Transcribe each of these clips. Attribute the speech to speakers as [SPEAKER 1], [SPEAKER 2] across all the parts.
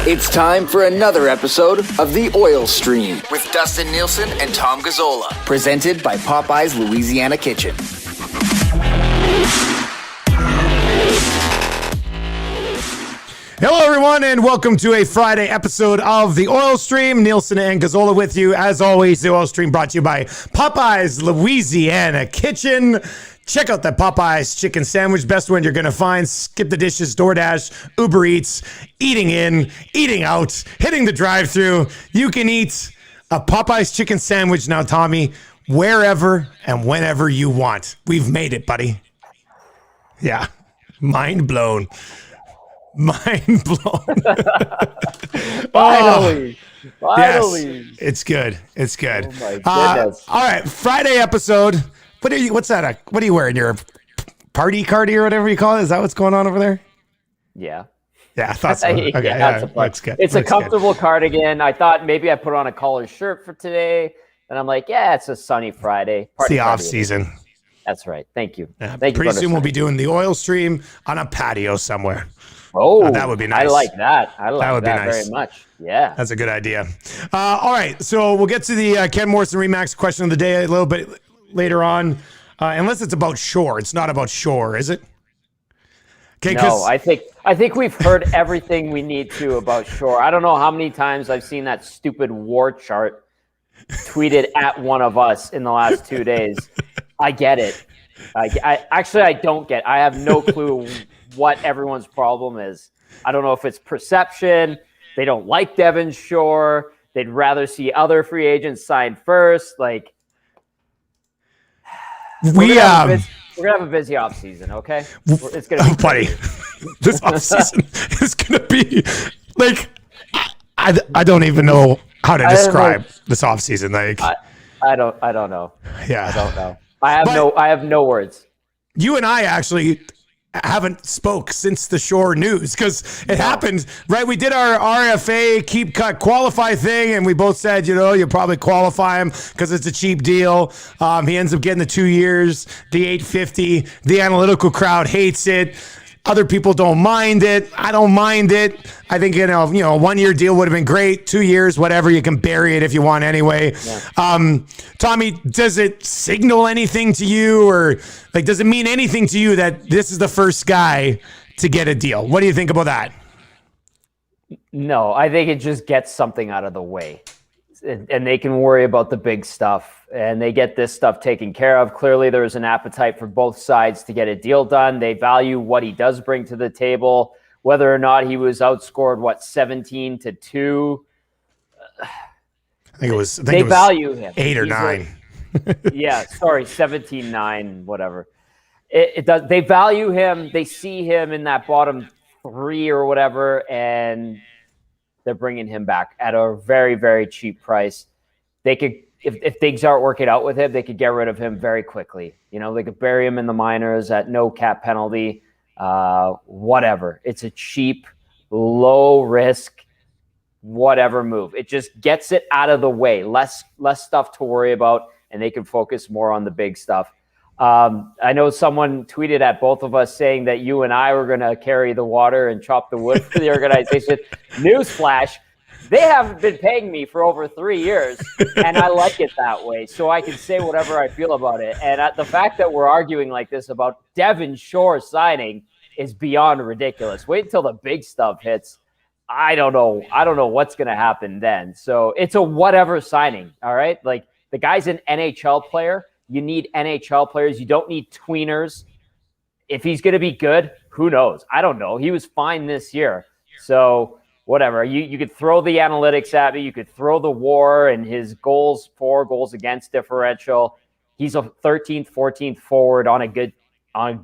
[SPEAKER 1] It's time for another episode of The Oil Stream with Dustin Nielson and Tom Gazzola, presented by Popeye's Louisiana Kitchen.
[SPEAKER 2] Hello, everyone, and welcome to a Friday episode of The Oil Stream. Nielson and Gazzola with you. As always, The Oil Stream brought to you by Popeye's Louisiana Kitchen. Check out the Popeye's chicken sandwich. Best one you're going to find. Skip the dishes, DoorDash, Uber Eats, eating in, eating out, hitting the drive-thru. You can eat a Popeye's chicken sandwich now, Tommy, wherever and whenever you want. We've made it, buddy. Yeah. Mind blown. Mind blown.
[SPEAKER 3] Finally.
[SPEAKER 2] Yes, it's good. It's good.
[SPEAKER 3] Oh my goodness.
[SPEAKER 2] All right, Friday episode. What's that? What are you wearing? Your party cardi or whatever you call it? Is that what's going on over there?
[SPEAKER 3] Yeah.
[SPEAKER 2] Yeah, I thought so. Okay,
[SPEAKER 3] that's good. It's a comfortable cardigan. I thought maybe I put on a collared shirt for today, and I'm like, yeah, it's a sunny Friday.
[SPEAKER 2] It's the off season.
[SPEAKER 3] That's right. Thank you.
[SPEAKER 2] Yeah,
[SPEAKER 3] Thank you.
[SPEAKER 2] Pretty soon we'll be doing the oil stream on a patio somewhere.
[SPEAKER 3] Oh,
[SPEAKER 2] that would be nice.
[SPEAKER 3] I like that. I like that
[SPEAKER 2] nice.
[SPEAKER 3] very much. Yeah.
[SPEAKER 2] That's a good idea. All right, so we'll get to the Ken Morrison Remax question of the day a little bit later on. Unless it's about Shore. It's not about Shore, is it? Okay,
[SPEAKER 3] no, I think we've heard everything we need to about Shore. I don't know how many times I've seen that stupid war chart tweeted at one of us in the last 2 days. I get it. I don't get it. I have no clue what everyone's problem is. I don't know if it's perception. They don't like Devin Shore. They'd rather see other free agents sign first. Like, we're gonna have a busy offseason, okay? It's gonna be
[SPEAKER 2] buddy. This offseason is gonna be like I don't even know how to describe this offseason. Like
[SPEAKER 3] I don't know.
[SPEAKER 2] Yeah.
[SPEAKER 3] I don't know. I have no words.
[SPEAKER 2] You and I actually haven't spoke since the Shore news because it happened, right? We did our RFA keep cut qualify thing, and we both said, you'll probably qualify him because it's a cheap deal. He ends up getting the 2 years, the $850. The analytical crowd hates it. Other people don't mind it. I don't mind it. I think, a 1 year deal would have been great. 2 years, whatever. You can bury it if you want anyway. Yeah. Tommy, does it signal anything to you, or does it mean anything to you that this is the first guy to get a deal? What do you think about that?
[SPEAKER 3] No, I think it just gets something out of the way. And they can worry about the big stuff, and they get this stuff taken care of. Clearly, there's an appetite for both sides to get a deal done. They value what he does bring to the table, whether or not he was outscored, 17-2.
[SPEAKER 2] I think it was.
[SPEAKER 3] They value him.
[SPEAKER 2] 8 or 9.
[SPEAKER 3] 17-9, whatever. It does. They value him. They see him in that bottom 3 or whatever, and they're bringing him back at a very, very cheap price. They could, if things aren't working out with him, they could get rid of him very quickly. They could bury him in the minors at no cap penalty, whatever. It's a cheap, low risk, whatever move. It just gets it out of the way. Less stuff to worry about, and they can focus more on the big stuff. I know someone tweeted at both of us saying that you and I were going to carry the water and chop the wood for the organization. Newsflash, they haven't been paying me for over 3 years, and I like it that way, so I can say whatever I feel about it. And the fact that we're arguing like this about Devin Shore signing is beyond ridiculous. Wait until the big stuff hits. I don't know what's going to happen then. So it's a whatever signing, all right? Like, the guy's an NHL player. You need NHL players. You don't need tweeners. If he's going to be good, who knows? I don't know. He was fine this year. So whatever. You could throw the analytics at me. You could throw the WAR and his goals against differential. He's a 13th, 14th forward on a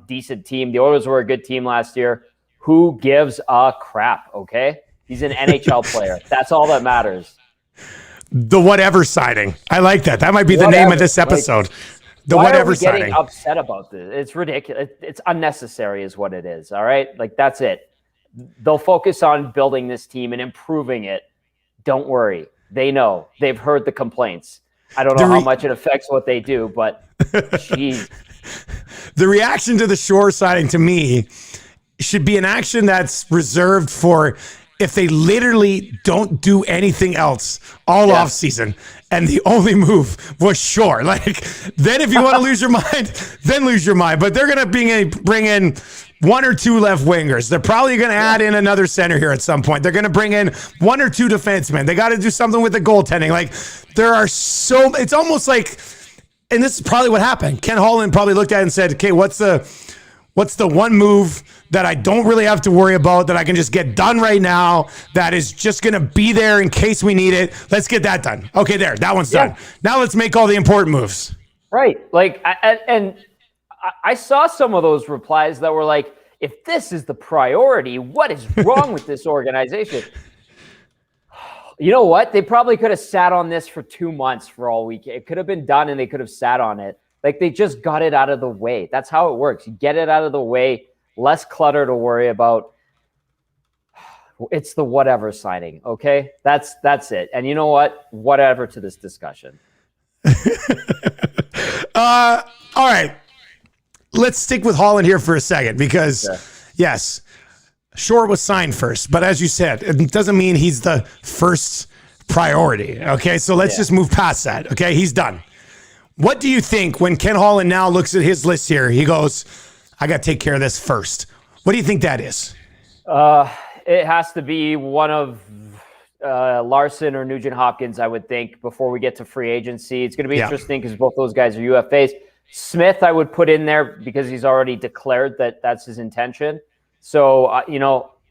[SPEAKER 3] decent team. The Oilers were a good team last year. Who gives a crap, okay? He's an NHL player. That's all that matters.
[SPEAKER 2] The whatever signing. I like that. That might be the name of this episode. The whatever signing.
[SPEAKER 3] Why are we getting upset about this? It's ridiculous. It's unnecessary is what it is, all right? That's it. They'll focus on building this team and improving it. Don't worry. They know. They've heard the complaints. I don't know how much it affects what they do, but geez.
[SPEAKER 2] The reaction to the Shore signing, to me, should be an action that's reserved for if they literally don't do anything else all off season and the only move was Shore. Like, then if you want to lose your mind, then lose your mind. But they're going to bring in one or two left wingers. They're probably going to add in another center here at some point. They're going to bring in one or two defensemen. They got to do something with the goaltending. Like, it's almost like, and this is probably what happened. Ken Holland probably looked at it and said, okay, what's the one move that I don't really have to worry about, that I can just get done right now, that is just going to be there in case we need it? Let's get that done. Okay, there. That one's done. Now let's make all the important moves.
[SPEAKER 3] Right. Like, I saw some of those replies that were like, if this is the priority, what is wrong with this organization? You know what? They probably could have sat on this for 2 months for all week. It could have been done and they could have sat on it. Like, they just got it out of the way. That's how it works. You get it out of the way, less clutter to worry about. It's the whatever signing, okay? That's it. And you know what? Whatever to this discussion.
[SPEAKER 2] All right. Let's stick with Holland here for a second because, yes, Shore was signed first. But as you said, it doesn't mean he's the first priority, okay? So let's just move past that, okay? He's done. What do you think when Ken Holland now looks at his list here? He goes, I got to take care of this first. What do you think that is?
[SPEAKER 3] It has to be one of Larson or Nugent Hopkins, I would think, before we get to free agency. It's going to be interesting because both those guys are UFAs. Smith, I would put in there because he's already declared that that's his intention. So,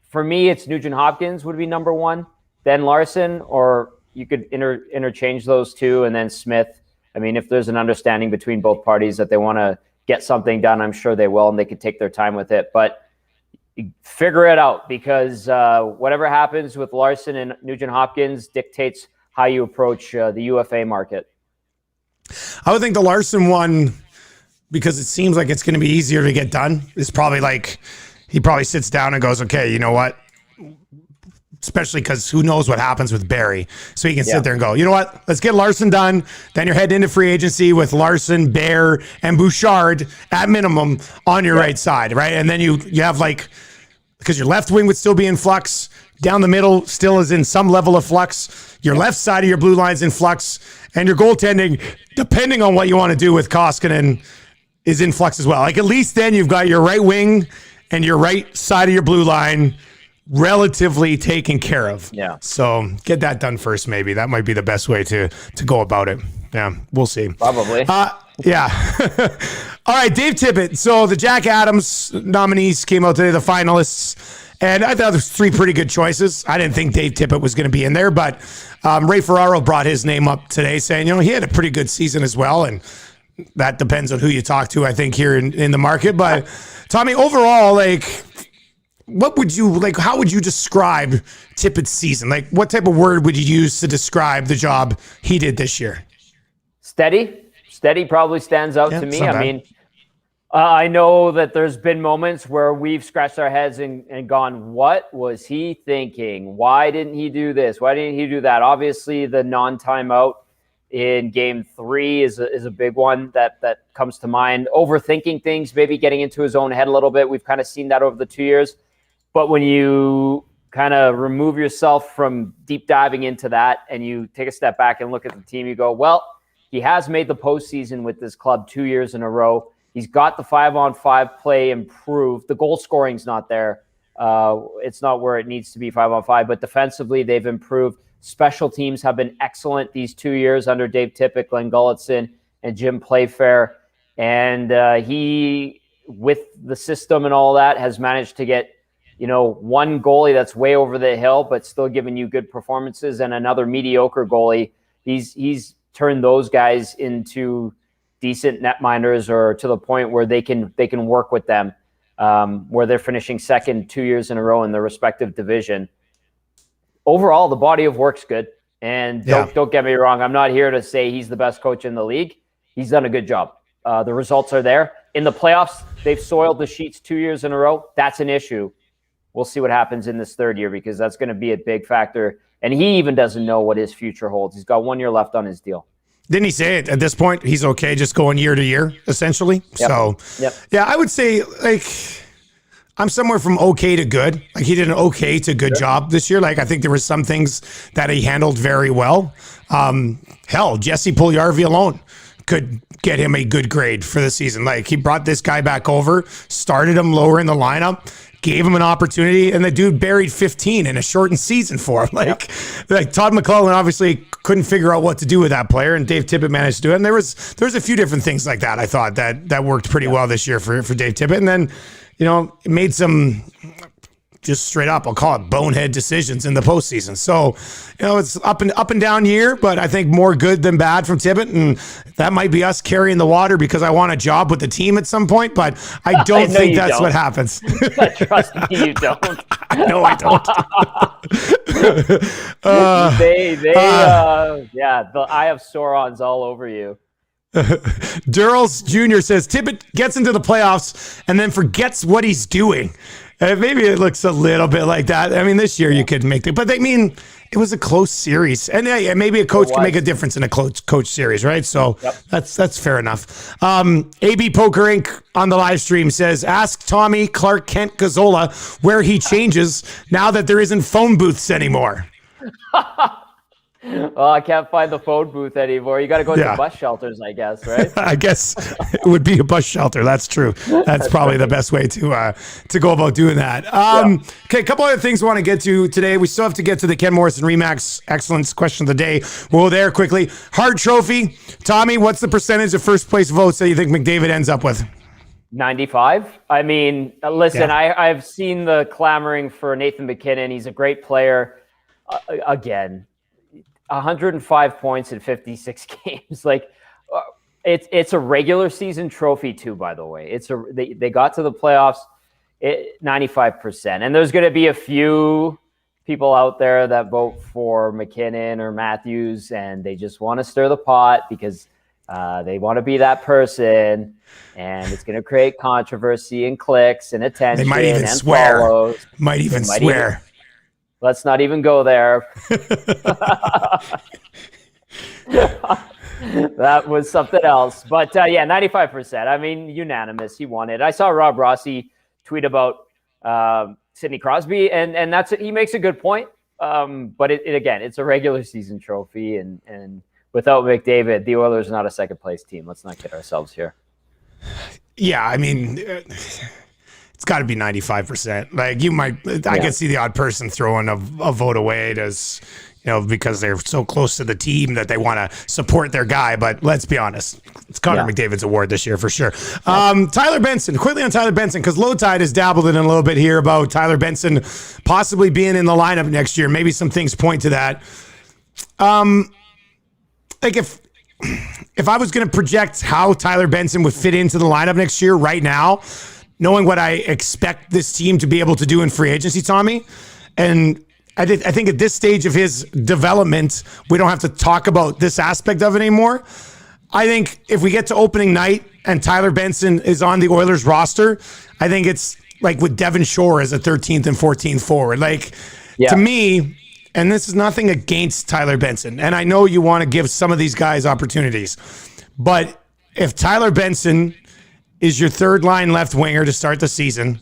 [SPEAKER 3] for me, it's Nugent Hopkins would be number one, then Larson, or you could interchange those two, and then Smith. I mean, if there's an understanding between both parties that they want to get something done, I'm sure they will, and they could take their time with it. But figure it out, because whatever happens with Larson and Nugent Hopkins dictates how you approach the UFA market.
[SPEAKER 2] I would think the Larson one, because it seems like it's going to be easier to get done, is probably like he probably sits down and goes, okay, you know what? Especially because who knows what happens with Barry. So he can sit there and go, you know what? Let's get Larson done. Then you're heading into free agency with Larson, Bear, and Bouchard at minimum on your right side, right? And then you have because your left wing would still be in flux. Down the middle still is in some level of flux. Your left side of your blue line's in flux. And your goaltending, depending on what you want to do with Koskinen, is in flux as well. Like, at least then you've got your right wing and your right side of your blue line relatively taken care of. Yeah. So get that done first, maybe. That might be the best way to go about it. Yeah, we'll see.
[SPEAKER 3] Probably.
[SPEAKER 2] Yeah. All right, Dave Tippett. So the Jack Adams nominees came out today, the finalists. And I thought there was three pretty good choices. I didn't think Dave Tippett was going to be in there, but Ray Ferraro brought his name up today saying, he had a pretty good season as well. And that depends on who you talk to, I think, here in the market. But Tommy, overall, what would you how would you describe Tippett's season? Like, what type of word would you use to describe the job he did this year? Steady probably stands out to me. I mean, I know that there's been moments where we've scratched our heads and gone, what was he thinking? Why didn't he do this? Why didn't he do that? Obviously, the non-timeout in game 3 is a big one that comes to mind. Overthinking things, maybe getting into his own head a little bit. We've kind of seen that over the 2 years. But when you kind of remove yourself from deep diving into that and you take a step back and look at the team, you go, well, he has made the postseason with this club 2 years in a row. He's got the 5-on-5 play improved. The goal scoring's not there. It's not where it needs to be 5-on-5, but defensively they've improved. Special teams have been excellent these 2 years under Dave Tippett, Glenn Gulletson, and Jim Playfair. And he, with the system and all that, has managed to get one goalie that's way over the hill, but still giving you good performances, and another mediocre goalie. He's turned those guys into decent netminders, or to the point where they can work with them, where they're finishing second 2 years in a row in their respective division. Overall, the body of work's good. And don't get me wrong, I'm not here to say he's the best coach in the league. He's done a good job. The results are there. In the playoffs, they've soiled the sheets 2 years in a row. That's an issue. We'll see what happens in this third year, because that's going to be a big factor. And he even doesn't know what his future holds. He's got 1 year left on his deal. Didn't he say it at this point? He's okay just going year to year, essentially.
[SPEAKER 3] Yep.
[SPEAKER 2] So, yeah, I would say, I'm somewhere from okay to good. Like he did an okay to good job this year. Like I think there were some things that he handled very well. Hell, Jesse Puljujarvi alone could get him a good grade for the season. Like he brought this guy back over, started him lower in the lineup, gave him an opportunity, and the dude buried 15 in a shortened season for him. Like Todd McClellan obviously couldn't figure out what to do with that player, and Dave Tippett managed to do it. And there was a few different things like that I thought that worked pretty well this year for Dave Tippett. And then, it made some just straight up, I'll call it bonehead decisions in the postseason. So, it's up and down year, but I think more good than bad from Tippett, and that might be us carrying the water because I want a job with the team at some point, but I don't think that's what happens.
[SPEAKER 3] Trust me, you don't.
[SPEAKER 2] No, I don't.
[SPEAKER 3] The eye of Sauron's all over you.
[SPEAKER 2] Durrells Jr. says Tippett gets into the playoffs and then forgets what he's doing. Maybe it looks a little bit like that. I mean, this year you could make it, but it was a close series, and maybe a coach can make a difference in a coach series, right? So that's fair enough. AB Poker Inc. on the live stream says, ask Tommy Clark Kent Gazzola where he changes now that there isn't phone booths anymore.
[SPEAKER 3] Well, I can't find the phone booth anymore. You got to go to bus shelters, I guess, right?
[SPEAKER 2] I guess it would be a bus shelter. That's true. That's probably the best way to go about doing that. Okay, a couple other things we want to get to today. We still have to get to the Ken Morrison Remax Excellence question of the day. We'll go there quickly. Hart Trophy. Tommy, what's the percentage of first place votes that you think McDavid ends up with?
[SPEAKER 3] 95. I mean, listen, I've seen the clamoring for Nathan MacKinnon. He's a great player. Again, 105 points in 56 games. Like it's a regular season trophy too, by the way. They got to the playoffs 95%. And there's going to be a few people out there that vote for McKinnon or Matthews, and they just want to stir the pot because they want to be that person, and it's going to create controversy and clicks and attention.
[SPEAKER 2] They might even swear.
[SPEAKER 3] Follows.
[SPEAKER 2] Might even swear.
[SPEAKER 3] Let's not even go there. That was something else. But 95%. I mean, unanimous. He won it. I saw Rob Rossi tweet about Sidney Crosby, and that's it. He makes a good point. But it's a regular season trophy, and without McDavid, the Oilers are not a second place team. Let's not kid ourselves here. Yeah,
[SPEAKER 2] I mean, it's got to be 95%. Like I can see the odd person throwing a vote away because they're so close to the team that they want to support their guy. But let's be honest, it's Connor McDavid's award this year for sure. Tyler Benson, quickly on Tyler Benson, because Low Tide has dabbled in a little bit here about Tyler Benson possibly being in the lineup next year. Maybe some things point to that. Like if I was going to project how Tyler Benson would fit into the lineup next year right now, knowing what I expect this team to be able to do in free agency, Tommy, and I think at this stage of his development, we don't have to talk about this aspect of it anymore. I think if we get to opening night and Tyler Benson is on the Oilers roster, I think it's like with Devin Shore as a 13th and 14th forward. To me, and this is nothing against Tyler Benson, and I know you want to give some of these guys opportunities, but if Tyler Benson is your third line left winger to start the season,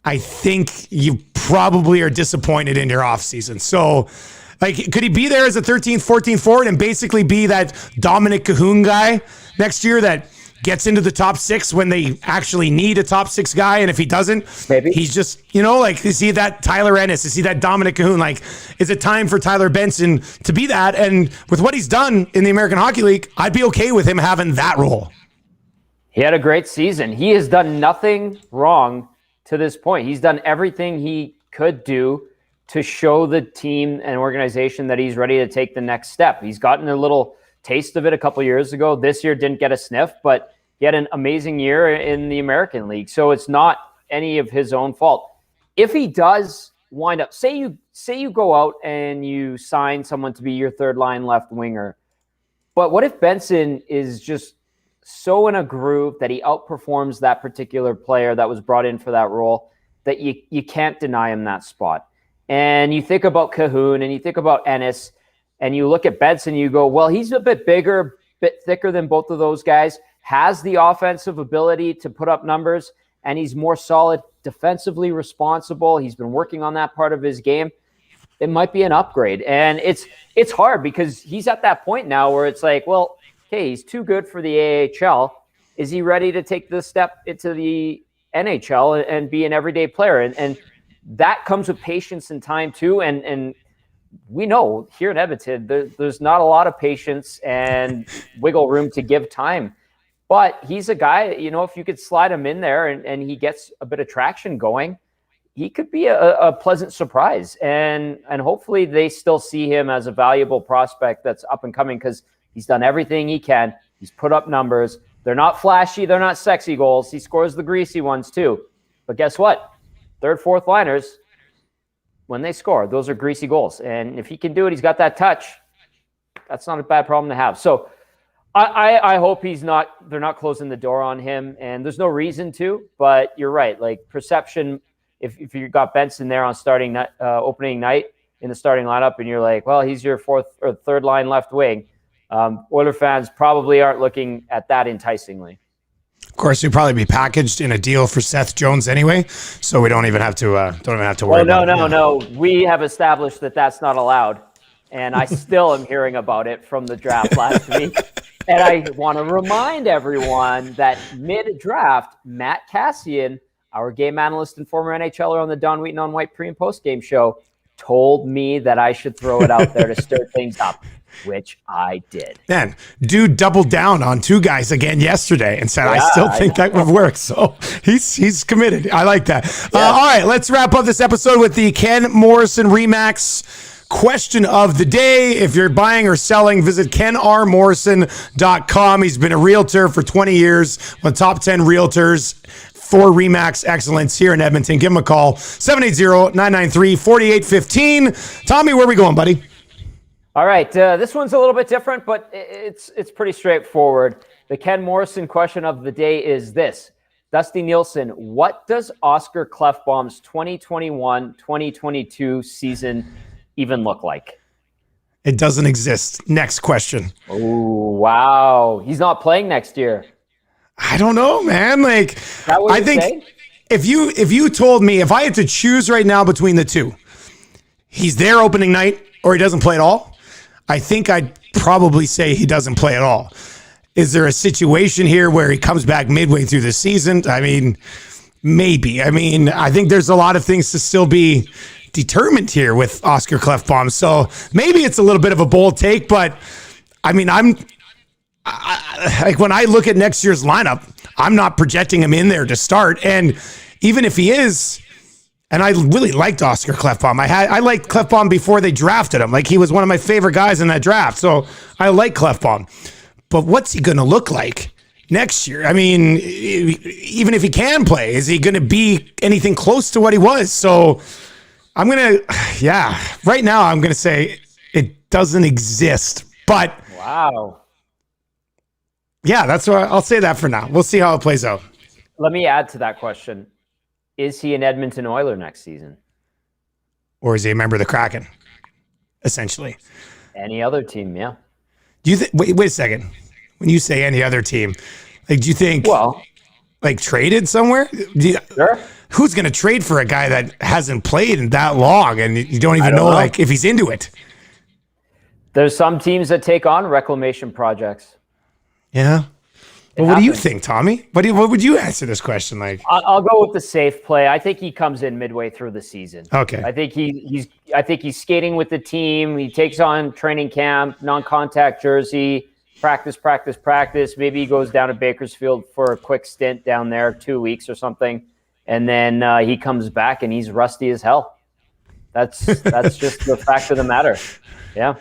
[SPEAKER 2] I think you probably are disappointed in your offseason. So, could he be there as a 13th, 14th forward and basically be that Dominic Cahoon guy next year that gets into the top six when they actually need a top six guy? And if he doesn't, maybe he's just, is he that Tyler Ennis? Is he that Dominic Cahoon? Is it time for Tyler Benson to be that? And with what he's done in the American Hockey League, I'd be okay with him having that role.
[SPEAKER 3] He had a great season. He has done nothing wrong to this point. He's done everything he could do to show the team and organization that he's ready to take the next step. He's gotten a little taste of it a couple years ago. This year didn't get a sniff, but he had an amazing year in the American League. So it's not any of his own fault. If he does wind up, say you go out and you sign someone to be your third line left winger, but what if Benson is just so in a groove that he outperforms that particular player that was brought in for that role that you can't deny him that spot? And you think about Cahoon and you think about Ennis and you look at Benson, you go, well, he's a bit bigger, bit thicker than both of those guys, has the offensive ability to put up numbers, and he's more solid, defensively responsible. He's been working on that part of his game. It might be an upgrade. And it's hard because he's at that point now where it's like, well, okay, he's too good for the AHL. Is he ready to take the step into the NHL and be an everyday player? And that comes with patience and time too. And we know here in Edmonton, there's not a lot of patience and wiggle room to give time. But he's a guy, if you could slide him in there and he gets a bit of traction going, he could be a pleasant surprise. And hopefully they still see him as a valuable prospect that's up and coming because he's done everything he can. He's put up numbers. They're not flashy. They're not sexy goals. He scores the greasy ones too. But guess what? Third, fourth liners, when they score, those are greasy goals. And if he can do it, he's got that touch. That's not a bad problem to have. So I hope they're not closing the door on him. And there's no reason to, but you're right. Like perception, if you got Benson there on opening night in the starting lineup and you're like, well, he's your fourth or third line left wing. Oiler fans probably aren't looking at that enticingly.
[SPEAKER 2] Of course, he'd probably be packaged in a deal for Seth Jones anyway, so we don't even have to worry about it.
[SPEAKER 3] No. We have established that that's not allowed, and I still am hearing about it from the draft last week. And I want to remind everyone that mid-draft, Matt Cassian, our game analyst and former NHLer on the Don Wheaton on White pre- and post-game show, told me that I should throw it out there to stir things up, which I did.
[SPEAKER 2] Man, dude doubled down on two guys again yesterday and said, I still think that would work. So he's committed. I like that. Yeah. All right, let's wrap up this episode with the Ken Morrison Remax question of the day. If you're buying or selling, visit kenrmorrison.com. He's been a realtor for 20 years, one of the top 10 realtors for Remax excellence here in Edmonton. Give him a call, 780-993-4815. Tommy, where are we going, buddy?
[SPEAKER 3] All right, this one's a little bit different, but it's pretty straightforward. The Ken Morrison question of the day is this. Dusty Nielsen, what does Oscar Klefbom's 2021-2022 season even look like?
[SPEAKER 2] It doesn't exist. Next question.
[SPEAKER 3] Oh, wow. He's not playing next year.
[SPEAKER 2] I don't know, man. Like, I think if you told me, if I had to choose right now between the two, he's there opening night or he doesn't play at all, I think I'd probably say he doesn't play at all. Is there a situation here where he comes back midway through the season? I mean, maybe. I mean, I think there's a lot of things to still be determined here with Oscar Klefbom. So maybe it's a little bit of a bold take, but I mean, like when I look at next year's lineup, I'm not projecting him in there to start. And even if he is, and I really liked Oscar Klefbom. I liked Klefbom before they drafted him. Like he was one of my favorite guys in that draft. So I like Klefbom. But what's he going to look like next year? I mean, even if he can play, is he going to be anything close to what he was? So I'm going to, right now I'm going to say it doesn't exist. But
[SPEAKER 3] wow.
[SPEAKER 2] Yeah, that's what I'll say that for now. We'll see how it plays out.
[SPEAKER 3] Let me add to that question. Is he an Edmonton Oiler next season?
[SPEAKER 2] Or is he a member of the Kraken, essentially?
[SPEAKER 3] Any other team, yeah.
[SPEAKER 2] Do you wait a second. When you say any other team, like, do you think, like traded somewhere?
[SPEAKER 3] Sure.
[SPEAKER 2] Who's going to trade for a guy that hasn't played in that long and you don't even know like if he's into it? There's
[SPEAKER 3] some teams that take on reclamation projects.
[SPEAKER 2] Yeah. Well, what do you think, Tommy? What would you answer this question like?
[SPEAKER 3] I'll go with the safe play. I think he comes in midway through the season.
[SPEAKER 2] Okay.
[SPEAKER 3] I think he's skating with the team. He takes on training camp, non-contact jersey, practice. Maybe he goes down to Bakersfield for a quick stint down there, 2 weeks or something, and then he comes back and he's rusty as hell. That's just the fact of the matter. Yeah.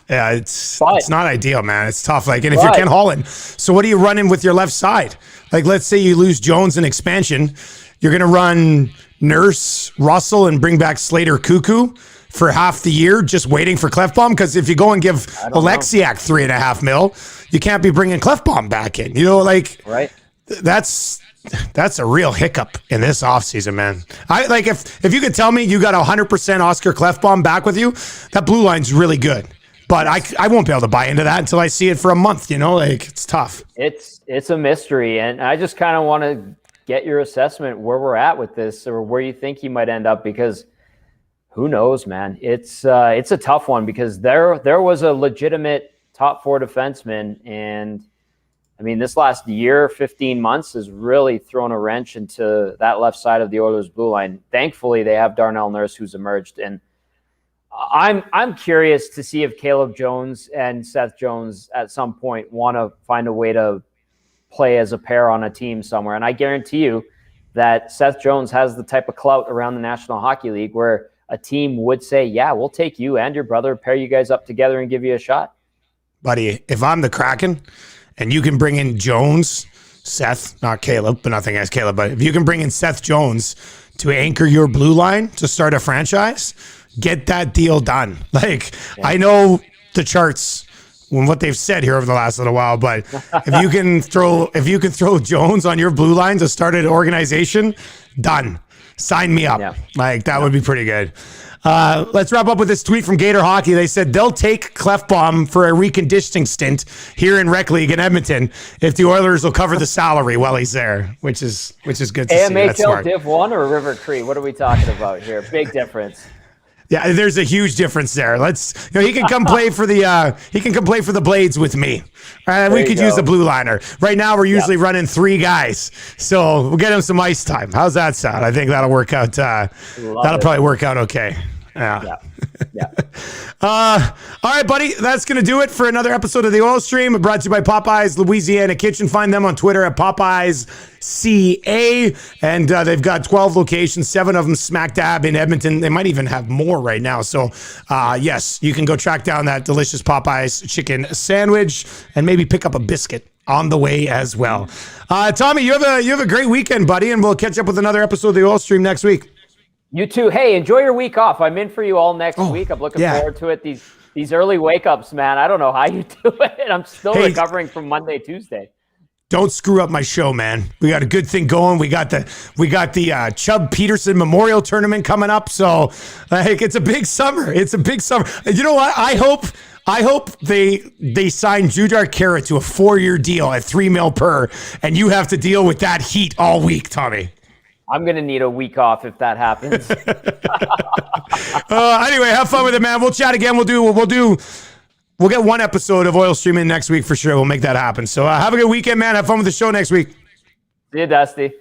[SPEAKER 2] Yeah, it's not ideal, man. It's tough. Like, and if you're Ken Holland, so what are you running with your left side? Like, let's say you lose Jones in expansion, you're going to run Nurse, Russell, and bring back Slater Cuckoo for half the year, just waiting for Klefbom. Because if you go and give Alexiak $3.5 million, you can't be bringing Klefbom back in. You know, like that's a real hiccup in this offseason, man. I like if you could tell me you got 100% Oscar Klefbom back with you, that blue line's really good. But I won't be able to buy into that until I see it for a month, you know? Like, it's tough.
[SPEAKER 3] It's a mystery, and I just kind of want to get your assessment where we're at with this, or where you think he might end up, because who knows, man. It's a tough one, because there was a legitimate top 4 defenseman, and I mean, this last year, 15 months has really thrown a wrench into that left side of the Oilers blue line. Thankfully, they have Darnell Nurse, who's emerged, and I'm curious to see if Caleb Jones and Seth Jones at some point want to find a way to play as a pair on a team somewhere. And I guarantee you that Seth Jones has the type of clout around the National Hockey League where a team would say, yeah, we'll take you and your brother, pair you guys up together and give you a shot.
[SPEAKER 2] Buddy, if I'm the Kraken and you can bring in Jones, Seth, not Caleb, but nothing against Caleb, but if you can bring in Seth Jones to anchor your blue line to start a franchise, get that deal done. Like, yeah. I know the charts and what they've said here over the last little while, but if you can throw Jones on your blue line to start an organization, done. Sign me up. Yeah. Like, that would be pretty good. Let's wrap up with this tweet from Gator Hockey. They said they'll take Clefbaum for a reconditioning stint here in Rec League in Edmonton if the Oilers will cover the salary while he's there, which is good to see. That's smart.
[SPEAKER 3] Div 1 or River Cree? What are we talking about here? Big difference.
[SPEAKER 2] Yeah, there's a huge difference there. He can come play for the Blades with me. We could use a blue liner. Right now, we're usually running 3 guys, so we'll get him some ice time. How's that sound? I think that'll work out. Probably work out okay. Yeah. All right, buddy. That's going to do it for another episode of the Oil Stream, brought to you by Popeyes Louisiana Kitchen. Find them on Twitter at Popeyes CA, and they've got 12 locations, 7 of them smack dab in Edmonton. They might even have more right now. So, yes, you can go track down that delicious Popeyes chicken sandwich and maybe pick up a biscuit on the way as well. Tommy, you have a great weekend, buddy, and we'll catch up with another episode of the Oil Stream next week.
[SPEAKER 3] You too. Hey, enjoy your week off. I'm in for you all next week. I'm looking forward to it. These early wake ups, man. I don't know how you do it. I'm still recovering from Monday, Tuesday.
[SPEAKER 2] Don't screw up my show, man. We got a good thing going. We got the Chubb Peterson Memorial Tournament coming up. So, it's a big summer. It's a big summer. You know what? I hope they sign Judar Kara to a 4-year deal at $3 million per, and you have to deal with that heat all week, Tommy.
[SPEAKER 3] I'm going to need a week off if that happens.
[SPEAKER 2] Anyway, have fun with it, man. We'll chat again. We'll get one episode of Oil Streaming next week for sure. We'll make that happen. So have a good weekend, man. Have fun with the show next week.
[SPEAKER 3] See you, Dusty.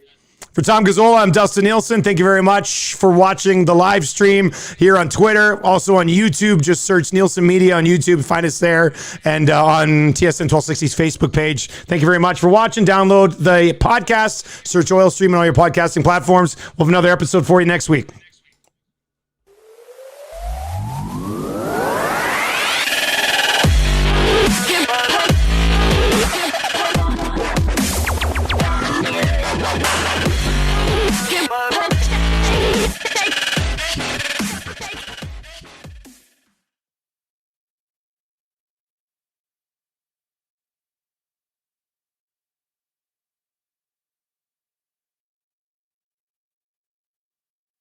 [SPEAKER 2] For Tom Gazzola, I'm Dustin Nielsen. Thank you very much for watching the live stream here on Twitter. Also on YouTube, just search Nielsen Media on YouTube. Find us there. And on TSN 1260's Facebook page. Thank you very much for watching. Download the podcast. Search Oil Stream on all your podcasting platforms. We'll have another episode for you next week.